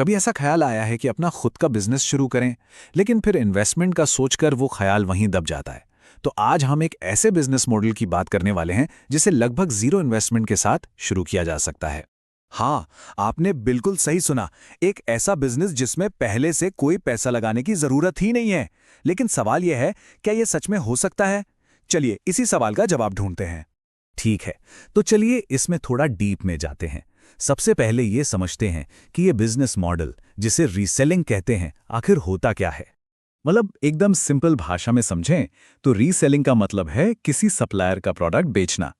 कभी ऐसा ख्याल आया है कि अपना खुद का बिजनेस शुरू करें, लेकिन फिर इन्वेस्टमेंट का सोचकर वो ख्याल वहीं दब जाता है। तो आज हम एक ऐसे बिजनेस मॉडल की बात करने वाले हैं जिसे लगभग जीरो इन्वेस्टमेंट के साथ शुरू किया जा सकता है। हाँ, आपने बिल्कुल सही सुना। एक ऐसा बिजनेस जिसमें पहले से कोई पैसा लगाने की जरूरत ही नहीं है। लेकिन सवाल यह है, क्या यह सच में हो सकता है? चलिए इसी सवाल का जवाब ढूंढते हैं। ठीक है, तो चलिए इसमें थोड़ा डीप में जाते हैं। सबसे पहले ये समझते हैं कि ये बिजनेस मॉडल, जिसे रीसेलिंग कहते हैं, आखिर होता क्या है। मतलब एकदम सिंपल भाषा में समझें तो रीसेलिंग का मतलब है किसी सप्लायर का प्रोडक्ट बेचना।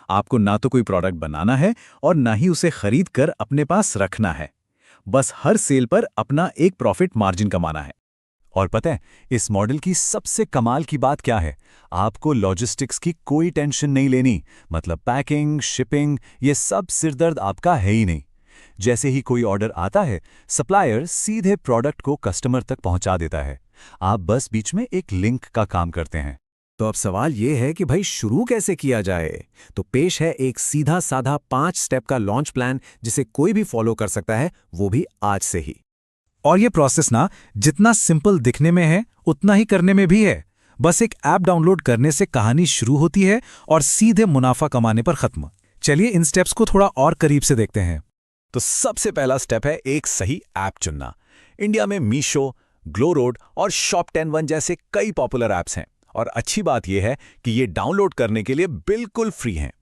आपको ना तो कोई प्रोडक्ट बनाना है और ना ही उसे खरीद कर अपने पास रखना है। बस हर सेल पर अपना एक प्रॉफिट मार्जिन कमाना है। और पता है, इस मॉडल की सबसे कमाल की बात क्या है? आपको लॉजिस्टिक्स की कोई टेंशन नहीं लेनी। मतलब पैकिंग, शिपिंग, ये सब सिरदर्द आपका है ही नहीं। जैसे ही कोई ऑर्डर आता है, सप्लायर सीधे प्रोडक्ट को कस्टमर तक पहुंचा देता है। आप बस बीच में एक लिंक का काम करते हैं। तो अब सवाल ये है कि भाई शुरू कैसे किया जाए। तो पेश है एक सीधा साधा 5 स्टेप का लॉन्च प्लान जिसे कोई भी फॉलो कर सकता है, वो भी आज से ही। और ये प्रोसेस ना जितना सिंपल दिखने में है उतना ही करने में भी है। बस एक ऐप डाउनलोड करने से कहानी शुरू होती है और सीधे मुनाफा कमाने पर खत्म। चलिए इन स्टेप्स को थोड़ा और करीब से देखते हैं। तो सबसे पहला स्टेप है एक सही ऐप चुनना। इंडिया में मीशो, ग्लोरोड और शॉप10 जैसे कई पॉपुलर ऐप्स हैं। और अच्छी बात यह है कि ये डाउनलोड करने के लिए बिल्कुल फ्री हैं।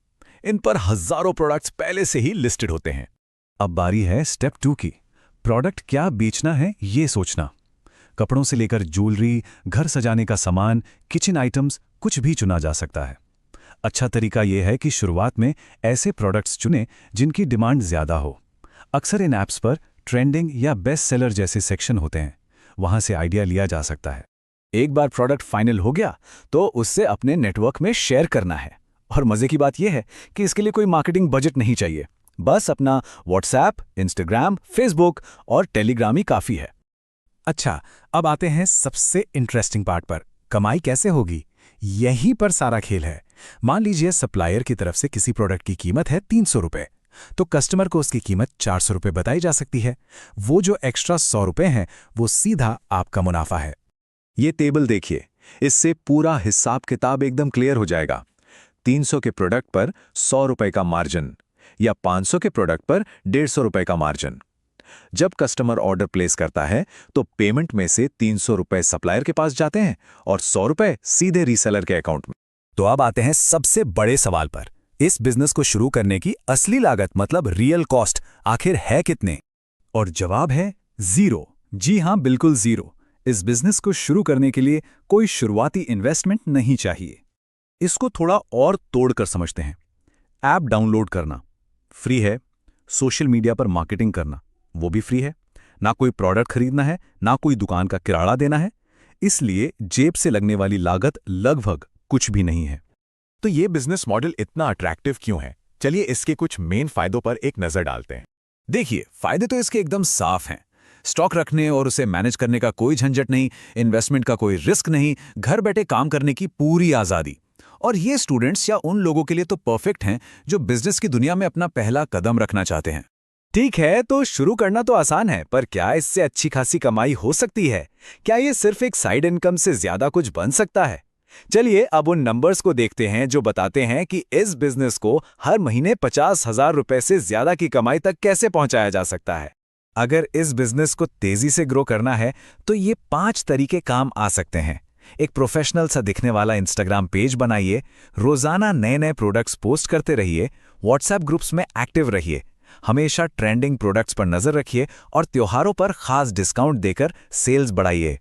इन पर हजारों प्रोडक्ट्स पहले से ही लिस्टेड होते हैं। अब बारी है स्टेप 2 की। प्रोडक्ट क्या बेचना है ये सोचना। कपड़ों से लेकर ज्वेलरी, घर सजाने का सामान, किचन आइटम्स, कुछ भी चुना जा सकता है। अच्छा तरीका यह है कि शुरुआत में ऐसे प्रोडक्ट्स चुनें जिनकी डिमांड ज़्यादा हो। अक्सर इन ऐप्स पर ट्रेंडिंग या बेस्ट सेलर जैसे सेक्शन होते हैं, वहां से आइडिया लिया जा सकता है। एक बार प्रोडक्ट फाइनल हो गया तो उससे अपने नेटवर्क में शेयर करना है। और मजे की बात यह है कि इसके लिए कोई मार्केटिंग बजट नहीं चाहिए। बस अपना व्हाट्सएप, इंस्टाग्राम, फेसबुक और टेलीग्राम ही काफी है। अच्छा, अब आते हैं सबसे इंटरेस्टिंग पार्ट पर। कमाई कैसे होगी? यहीं पर सारा खेल है। मान लीजिए सप्लायर की तरफ से किसी प्रोडक्ट की कीमत है 300 रुपए, तो कस्टमर को उसकी कीमत 400 रुपए बताई जा सकती है। वो जो एक्स्ट्रा 100 रुपए हैं, वो सीधा आपका मुनाफा है। ये टेबल देखिए, इससे पूरा हिसाब किताब एकदम क्लियर हो जाएगा। 300 के प्रोडक्ट पर 100 रुपए का मार्जिन या 500 के प्रोडक्ट पर 150 रुपए का मार्जिन। जब कस्टमर ऑर्डर प्लेस करता है तो पेमेंट में से 300 रुपए सप्लायर के पास जाते हैं और 100 रुपए सीधे रीसेलर के अकाउंट में। तो अब आते हैं सबसे बड़े सवाल पर। इस बिजनेस को शुरू करने की असली लागत मतलब रियल कॉस्ट आखिर है कितने? और जवाब है जीरो। जी हां, बिल्कुल जीरो। इस बिजनेस को शुरू करने के लिए कोई शुरुआती इन्वेस्टमेंट नहीं चाहिए। इसको थोड़ा और तोड़कर समझते हैं। ऐप डाउनलोड करना फ्री है। सोशल मीडिया पर मार्केटिंग करना वो भी फ्री है। ना कोई प्रोडक्ट खरीदना है, ना कोई दुकान का किराया देना है। इसलिए जेब से लगने वाली लागत लगभग कुछ भी नहीं है। तो ये बिजनेस मॉडल इतना अट्रैक्टिव क्यों है? चलिए इसके कुछ मेन फायदों पर एक नजर डालते हैं। देखिए, फायदे तो इसके एकदम साफ हैं। स्टॉक रखने और उसे मैनेज करने का कोई झंझट नहीं, इन्वेस्टमेंट का कोई रिस्क नहीं, घर बैठे काम करने की पूरी आज़ादी। और ये स्टूडेंट्स या उन लोगों के लिए तो परफेक्ट हैं जो बिजनेस की दुनिया में अपना पहला कदम रखना चाहते हैं। ठीक है, तो शुरू करना तो आसान है, पर क्या इससे अच्छी खासी कमाई हो सकती है? क्या ये सिर्फ एक साइड इनकम से ज्यादा कुछ बन सकता है? चलिए अब उन नंबर्स को देखते हैं जो बताते हैं कि इस बिजनेस को हर महीने 50,000 रुपए से ज्यादा की कमाई तक कैसे पहुंचाया जा सकता है। अगर इस बिजनेस को तेजी से ग्रो करना है तो ये 5 तरीके काम आ सकते हैं। एक प्रोफेशनल सा दिखने वाला इंस्टाग्राम पेज बनाइए, रोजाना नए नए प्रोडक्ट्स पोस्ट करते रहिए, व्हाट्सएप ग्रुप्स में एक्टिव रहिए, हमेशा ट्रेंडिंग प्रोडक्ट्स पर नजर रखिए और त्योहारों पर खास डिस्काउंट देकर सेल्स बढ़ाइए।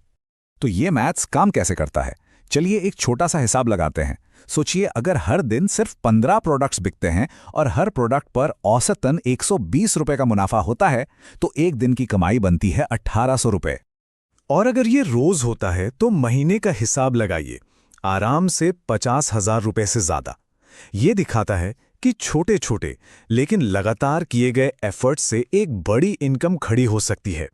तो ये मैथ्स काम कैसे करता है? चलिए एक छोटा सा हिसाब लगाते हैं। सोचिए, अगर हर दिन सिर्फ 15 प्रोडक्ट्स बिकते हैं और हर प्रोडक्ट पर औसतन 120 रुपए का मुनाफा होता है, तो एक दिन की कमाई बनती है 1800 रुपए। और अगर ये रोज होता है तो महीने का हिसाब लगाइए, आराम से 50,000 रुपए से ज्यादा। ये दिखाता है कि छोटे छोटे लेकिन लगातार किए गए एफर्ट्स से एक बड़ी इनकम खड़ी हो सकती है।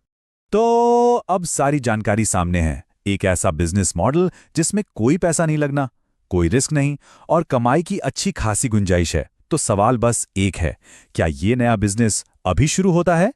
तो अब सारी जानकारी सामने है। एक ऐसा बिजनेस मॉडल जिसमें कोई पैसा नहीं लगना, कोई रिस्क नहीं और कमाई की अच्छी खासी गुंजाइश है। तो सवाल बस एक है, क्या ये नया बिजनेस अभी शुरू होता है